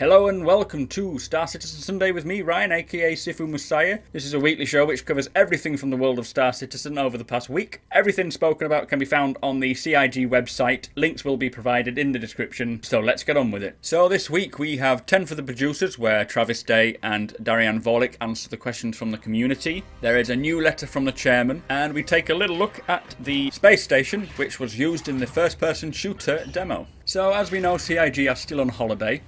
Hello and welcome to Star Citizen Sunday with me, Ryan, aka Sifu Messiah. This is a weekly show which covers everything from the world of Star Citizen over the past week. Everything spoken about can be found on the CryEngine website. Links will be provided in the description, so let's get on with it. So this week we have 10 for the producers, where Travis Day and Darian Vorlik answer the questions from the community. There is a new letter from the chairman, and we take a little look at the space station, which was used in the first-person shooter demo. So, as we know, CryEngine are still on holiday.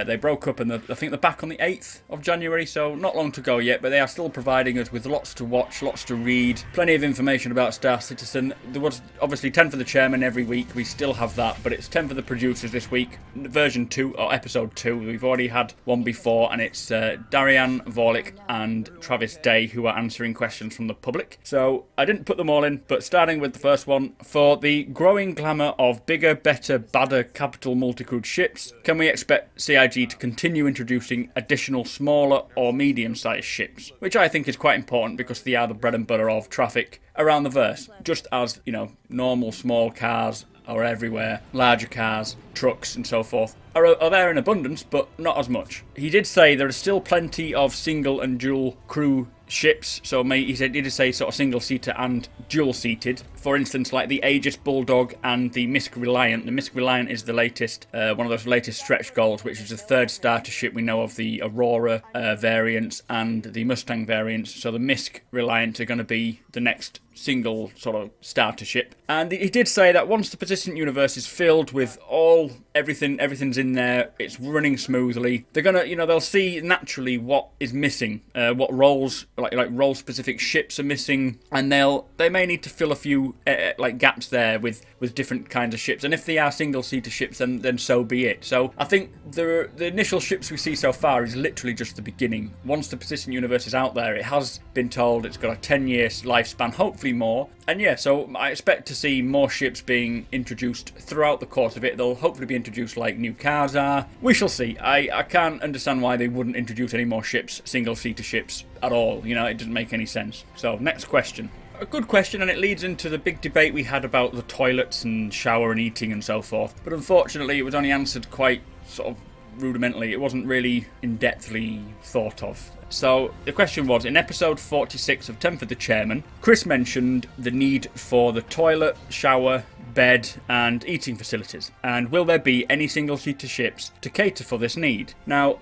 They broke up, and I think they're back on the 8th of January, so not long to go yet, but they are still providing us with lots to watch, lots to read, plenty of information about Star Citizen. There was obviously 10 for the chairman every week. We still have that, but it's 10 for the producers this week. Version 2, or episode 2. We've already had one before, and it's Darian Vorlik and Travis Day who are answering questions from the public. So, I didn't put them all in, but starting with the first one, for the growing glamour of bigger, better, badder capital multi-crewed ships, can we expect CryEngine to continue introducing additional smaller or medium-sized ships? Which I think is quite important because they are the bread and butter of traffic around the verse. Just as, you know, normal small cars are everywhere, larger cars, trucks and so forth are there in abundance, but not as much. He did say there are still plenty of single and dual crew ships, so he did say sort of single-seater and dual-seated. For instance, like the Aegis Bulldog and the Misk Reliant. The Misk Reliant is the latest, one of those latest stretch goals, which is the third starter ship we know of the Aurora variants and the Mustang variants. So the Misk Reliant are going to be the next single sort of starter ship. And he did say that once the persistent universe is filled with everything's in there, it's running smoothly, they're gonna, they'll see naturally what is missing, what roles, like role specific ships are missing, and they may need to fill a few like gaps there with different kinds of ships. And if they are single-seater ships, then so be it. So I think the initial ships we see so far is literally just the beginning. Once the persistent universe is out there, it has been told it's got a 10-year lifespan, hopefully more. And yeah, so I expect to see more ships being introduced throughout the course of it. They'll hopefully be introduced like new cars are. We shall see. I can't understand why they wouldn't introduce any more ships, single-seater ships at all. It doesn't make any sense. So, next question. A good question, and it leads into the big debate we had about the toilets and shower and eating and so forth. But unfortunately, it was only answered quite sort of rudimentally. It wasn't really in-depthly thought of. So, the question was, in episode 46 of 10 for the Chairman, Chris mentioned the need for the toilet, shower, bed and eating facilities, and will there be any single-seater ships to cater for this need? Now,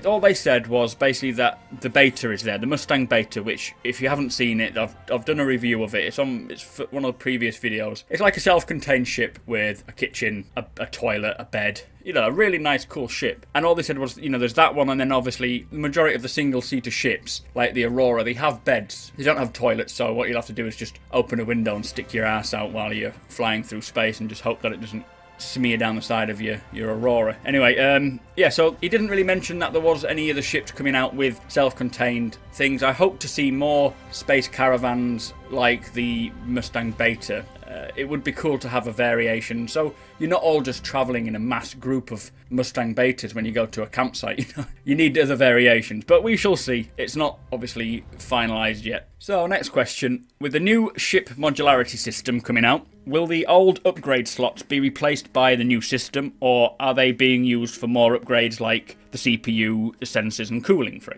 all they said was basically that the beta is there, the Mustang beta, which, if you haven't seen it, I've done a review of it. It's one of the previous videos. It's like a self-contained ship with a kitchen, a toilet, a bed. A really nice, cool ship. And all they said was, there's that one, and then obviously the majority of the single-seater ships, like the Aurora, they have beds. They don't have toilets, so what you'll have to do is just open a window and stick your ass out while you're flying through space and just hope that it doesn't smear down the side of your Aurora. Anyway, yeah, so he didn't really mention that there was any of the ships coming out with self-contained things. I hope to see more space caravans like the Mustang Beta. It would be cool to have a variation, so you're not all just travelling in a mass group of Mustang Betas when you go to a campsite. You need other variations, but we shall see. It's not obviously finalised yet. So, next question. With the new ship modularity system coming out, will the old upgrade slots be replaced by the new system, or are they being used for more upgrades like the CPU, the sensors and cooling, for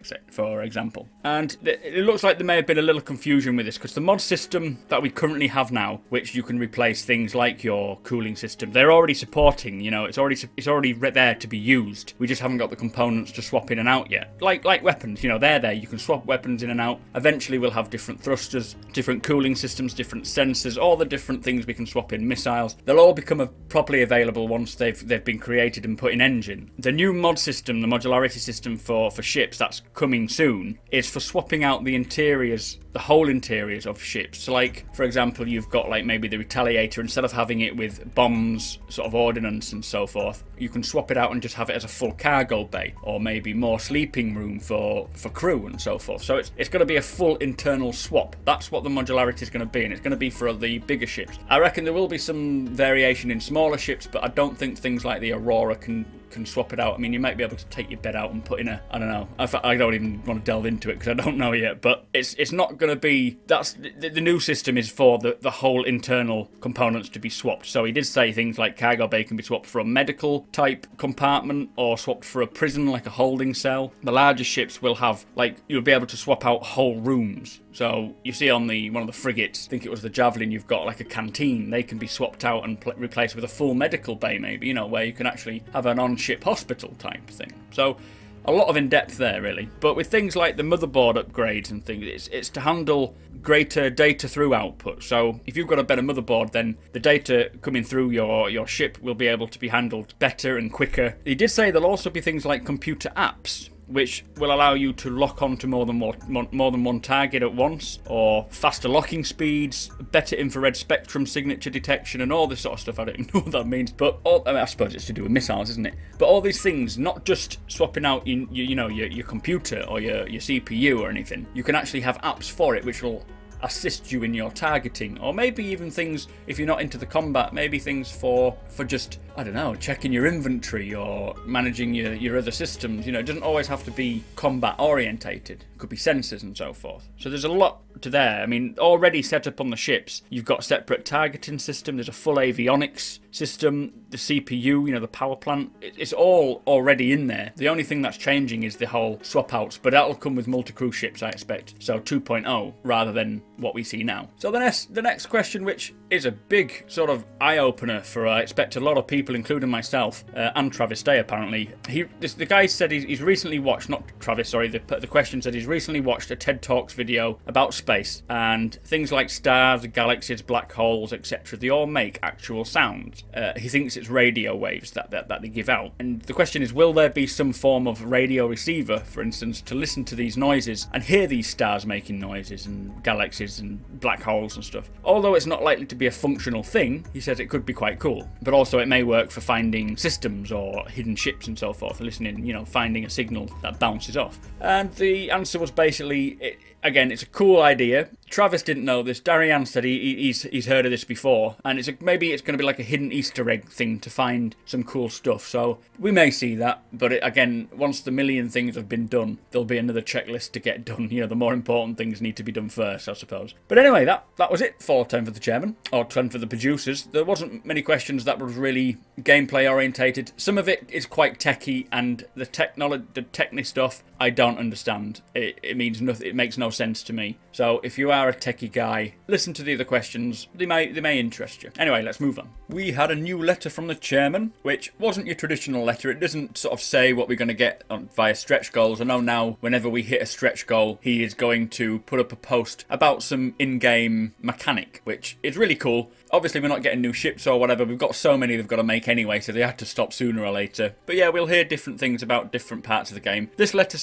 example? And it looks like there may have been a little confusion with this, because the mod system that we currently have now, which you can replace things like your cooling system, they're already supporting, it's already there to be used. We just haven't got the components to swap in and out yet. Like weapons, they're there. You can swap weapons in and out. Eventually we'll have different thrusters, different cooling systems, different sensors, all the different things we can swap in. Missiles, they'll all become properly available once they've been created and put in engine. The new mod system, the modularity system for ships that's coming soon, is for swapping out the interiors, the whole interiors of ships. So like, for example, you've got like maybe the Retaliator, instead of having it with bombs, sort of ordnance and so forth, you can swap it out and just have it as a full cargo bay, or maybe more sleeping room for crew and so forth. So it's going to be a full internal swap. That's what the modularity is going to be, and it's going to be for the bigger ships. I reckon there will be some variation in smaller ships, but I don't think things like the Aurora can can swap it out. I mean, you might be able to take your bed out and put in a, I don't know, I don't even want to delve into it because I don't know yet, but it's not going to be, that's, the new system is for the whole internal components to be swapped. So he did say things like cargo bay can be swapped for a medical type compartment or swapped for a prison, like a holding cell. The larger ships will have, like, you'll be able to swap out whole rooms. So you see on one of the frigates, I think it was the Javelin, you've got like a canteen. They can be swapped out and replaced with a full medical bay, maybe, you know, where you can actually have an on-ship hospital type thing. So a lot of in-depth there, really. But with things like the motherboard upgrades and things, it's to handle greater data through output. So if you've got a better motherboard, then the data coming through your ship will be able to be handled better and quicker. He did say there'll also be things like computer apps, which will allow you to lock onto more than one target at once, or faster locking speeds, better infrared spectrum signature detection, and all this sort of stuff. I don't even know what that means, but I mean, I suppose it's to do with missiles, isn't it? But all these things, not just swapping out your computer or your CPU or anything. You can actually have apps for it, which will assist you in your targeting, or maybe even things, if you're not into the combat, maybe things for just, I don't know, checking your inventory or managing your other systems. You know, it doesn't always have to be combat orientated. It could be sensors and so forth. So there's a lot to there. I mean, already set up on the ships, you've got a separate targeting system, there's a full avionics system, the CPU, you know, the power plant, it's all already in there. The only thing that's changing is the whole swap outs, but that'll come with multi-crew ships, I expect. So 2.0 rather than what we see now. So the next question, which is a big sort of eye-opener for, I expect, a lot of people, including myself, and Travis Day, apparently. The guy said he's recently watched, not Travis, sorry, the question said he's recently watched a TED Talks video about space, and things like stars, galaxies, black holes, etc. They all make actual sounds. He thinks it's radio waves that they give out. And the question is, will there be some form of radio receiver, for instance, to listen to these noises and hear these stars making noises and galaxies and black holes and stuff? Although it's not likely to be a functional thing, he says it could be quite cool. But also it may work for finding systems or hidden ships and so forth, listening, you know, finding a signal that bounces off. And the answer was basically, again, it's a cool idea. Travis didn't know this. Darian said he's heard of this before, and maybe it's going to be like a hidden Easter egg thing to find some cool stuff. So we may see that, but again, once the million things have been done, there'll be another checklist to get done. You know, the more important things need to be done first, I suppose. But anyway, that was it for 10 for the chairman, or 10 for the producers. There wasn't many questions that was really gameplay orientated. Some of it is quite techy, and the techie stuff I don't understand. It means nothing. It makes no sense to me. So if you are a techie guy, listen to the other questions. They may interest you. Anyway, let's move on. We had a new letter from the chairman, which wasn't your traditional letter. It doesn't sort of say what we're going to get via stretch goals. I know now whenever we hit a stretch goal, he is going to put up a post about some in-game mechanic, which is really cool. Obviously, we're not getting new ships or whatever. We've got so many they've got to make anyway, so they had to stop sooner or later. But yeah, we'll hear different things about different parts of the game. This letter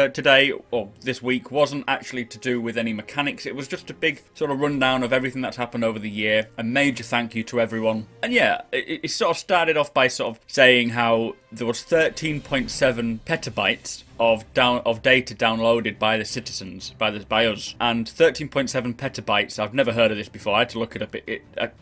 today, or this week, wasn't actually to do with any mechanics. It was just a big sort of rundown of everything that's happened over the year. A major thank you to everyone. And yeah, it sort of started off by sort of saying how there was 13.7 petabytes of data downloaded by the citizens, by us, and 13.7 petabytes. I've never heard of this before. I had to look it up.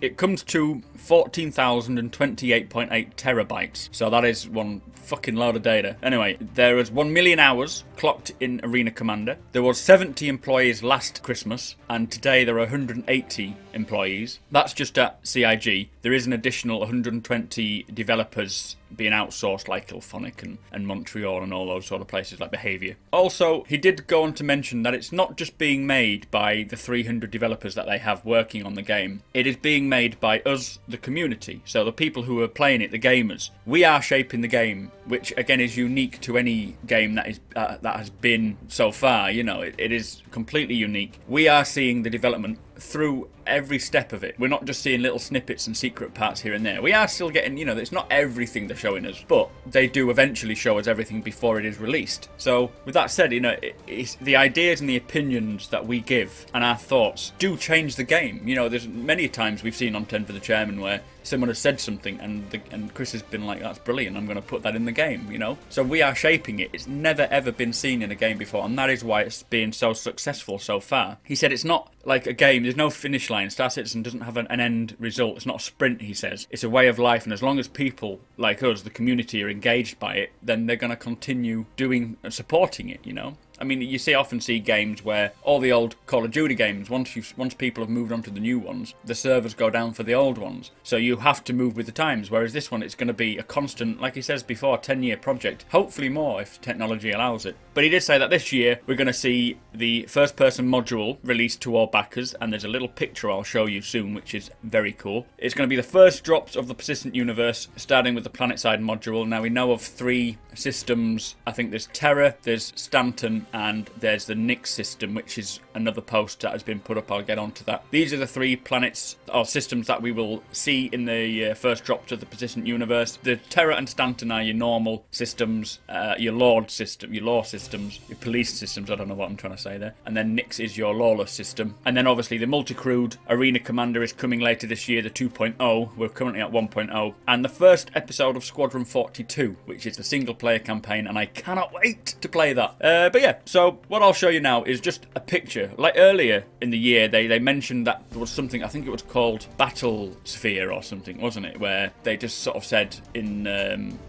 It comes to 14,028.8 terabytes. So that is one fucking load of data. Anyway, there was 1 million hours clocked in Arena Commander. There was 70 employees last Christmas, and today there are 180 employees. That's just at CIG. There is an additional 120 developers being outsourced, like Ilphonic and Montreal and all those sort of places like Behaviour. Also, he did go on to mention that it's not just being made by the 300 developers that they have working on the game. It is being made by us, the community. So the people who are playing it, the gamers. We are shaping the game, which again is unique to any game that has been so far. You know, it is completely unique. We are seeing the development through every step of it. We're not just seeing little snippets and secret parts here and there. We are still getting, you know, it's not everything they're showing us, but they do eventually show us everything before it is released. So with that said, you know, it's the ideas and the opinions that we give and our thoughts do change the game. You know, there's many times we've seen on 10 for the Chairman where someone has said something and Chris has been like, that's brilliant, I'm going to put that in the game, you know? So we are shaping it. It's never ever been seen in a game before, and that is why it's been so successful so far. He said it's not like a game, there's no finish line. Star Citizen doesn't have an end result. It's not a sprint, he says. It's a way of life, and as long as people like us, the community, are engaged by it, then they're going to continue doing and supporting it, you know? I mean, you often see games where all the old Call of Duty games, once people have moved on to the new ones, the servers go down for the old ones. So you have to move with the times, whereas this one, it's going to be a constant, like he says before, 10-year project. Hopefully more if technology allows it. But he did say that this year we're going to see the first-person module released to all backers, and there's a little picture I'll show you soon, which is very cool. It's going to be the first drops of the persistent universe, starting with the PlanetSide module. Now, we know of 3 systems. I think there's Terra, there's Stanton, and there's the Nix system, which is another post that has been put up. I'll get onto that. These are the 3 planets or systems that we will see in the first drops of the persistent universe. The Terra and Stanton are your normal systems, your law systems, your police systems. I don't know what I'm trying to say there. And then Nix is your lawless system. And then obviously the multi-crewed Arena Commander is coming later this year, the 2.0. We're currently at 1.0. And the first episode of Squadron 42, which is the single-player campaign, and I cannot wait to play that. But yeah, so what I'll show you now is just a picture. Like earlier in the year, they mentioned that there was something, I think it was called battleshpere or something, wasn't it? Where they just sort of said in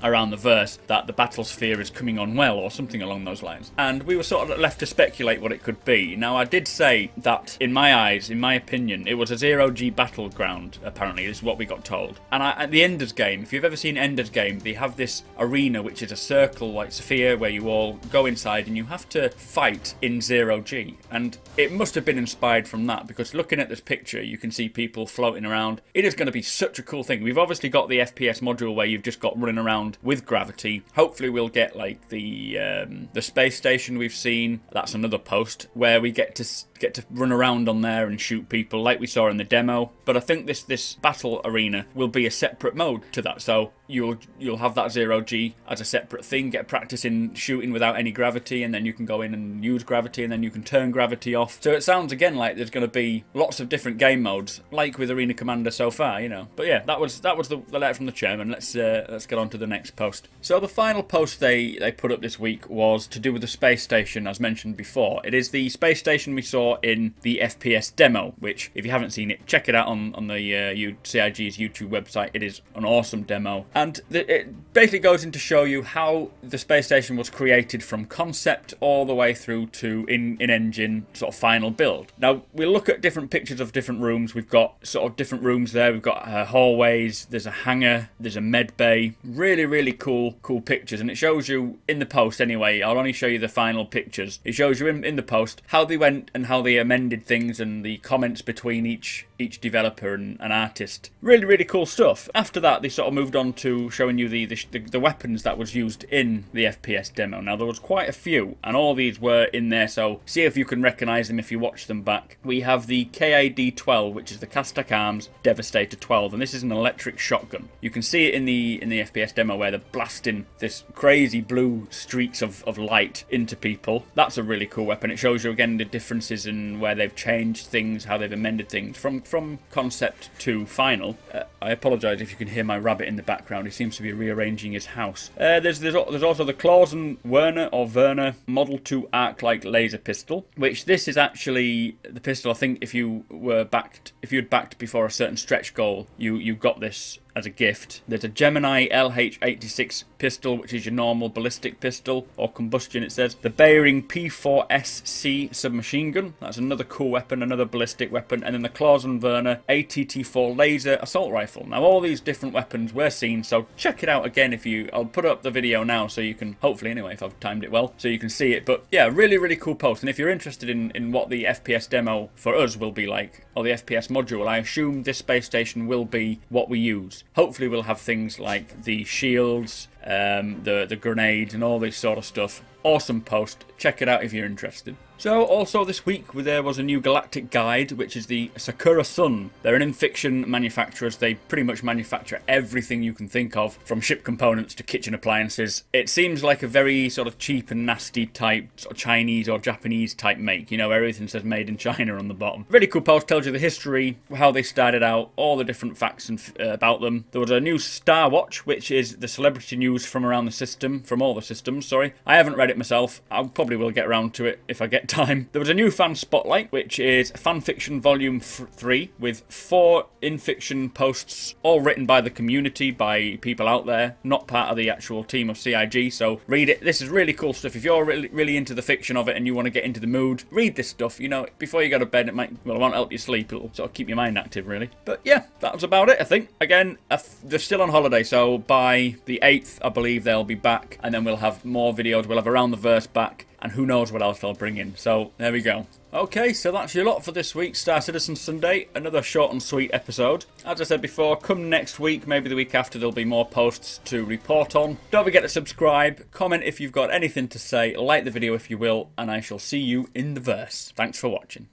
around the verse that the battleshpere is coming on well, or something along those lines. And we were sort of left to speculate what it could be. Now, I did say that, in my eyes, in my opinion, it was a Zero-G battleground, apparently. This is what we got told. And at the Ender's Game, if you've ever seen Ender's Game, they have this arena, which is a circle, like sphere, where you all go inside and you have to fight in Zero-G. And it must have been inspired from that, because looking at this picture, you can see people floating around. It is going to be such a cool thing. We've obviously got the FPS module where you've just got running around with gravity. Hopefully we'll get like the space station we've seen. That's another post where we get to run around on there and shoot people like we saw in the demo. But I think this battle arena will be a separate mode to that. So you'll have that Zero-G as a separate thing, get practice in shooting without any gravity, and then you can go in and use gravity, and then you can turn gravity off. So it sounds again like there's going to be lots of different game modes, like with Arena Commander so far, you know. But yeah, that was the letter from the chairman. Let's get on to the next post. So the final post they put up this week was to do with the space station, as mentioned before. It is the space station we saw in the FPS demo, which, if you haven't seen it, check it out on the CIG's YouTube website. It is an awesome demo. And it basically goes in to show you how the space station was created from concept all the way through to in-engine sort of final build. Now, we'll look at different pictures of different rooms. We've got sort of different rooms there. We've got hallways, there's a hangar, there's a med bay. Really, really cool pictures. And it shows you in the post anyway. I'll only show you the final pictures. It shows you in the post how they went and how they amended things and the comments between each developer and artist. Really, really cool stuff. After that, they sort of moved on to showing you the weapons that was used in the FPS demo. Now, there was quite a few, and all these were in there, so see if you can recognise them if you watch them back. We have the KAD-12, which is the Castak Arms Devastator 12, and this is an electric shotgun. You can see it in the FPS demo where they're blasting this crazy blue streaks of light into people. That's a really cool weapon. It shows you again the differences in where they've changed things, how they've amended things from concept to final. I apologise if you can hear my rabbit in the background. He seems to be rearranging his house. There's also the Clausen Werner Model 2 arc-light laser pistol, which this is actually the pistol. I think if you had backed before a certain stretch goal, you got this as a gift. There's a Gemini LH86 pistol, which is your normal ballistic pistol, or combustion it says. The Bearing P4SC submachine gun, that's another cool weapon, another ballistic weapon. And then the Clausen Werner ATT4 laser assault rifle. Now all these different weapons were seen, so check it out again I'll put up the video now so you can, hopefully anyway, if I've timed it well, so you can see it. But yeah, really, really cool post. And if you're interested in what the FPS demo for us will be like, or the FPS module, I assume this space station will be what we use. Hopefully we'll have things like the shields, the grenades and all this sort of stuff. Awesome post. Check it out if you're interested. So, also this week there was a new Galactic Guide, which is the Sakura Sun. They're an in-fiction manufacturers. They pretty much manufacture everything you can think of, from ship components to kitchen appliances. It seems like a very sort of cheap and nasty type, sort of Chinese or Japanese type make. You know, everything says made in China on the bottom. Really cool post, tells you the history, how they started out, all the different facts and about them. There was a new Star Watch, which is the celebrity reviews from around the system, from all the systems, sorry. I haven't read it myself. I probably will get around to it if I get time. There was a new fan spotlight, which is Fanfiction Volume 3, with 4 in-fiction posts, all written by the community, by people out there, not part of the actual team of CIG, so read it. This is really cool stuff. If you're really into the fiction of it and you want to get into the mood, read this stuff. You know, before you go to bed, it won't help you sleep. It'll sort of keep your mind active, really. But yeah, that was about it, I think. Again, they're still on holiday, so by the 8th, I believe they'll be back, and then we'll have more videos. We'll have Around the Verse back, and who knows what else they'll bring in. So there we go. Okay, so that's your lot for this week, Star Citizen Sunday. Another short and sweet episode. As I said before, come next week, maybe the week after, there'll be more posts to report on. Don't forget to subscribe, comment if you've got anything to say, like the video if you will, and I shall see you in the verse. Thanks for watching.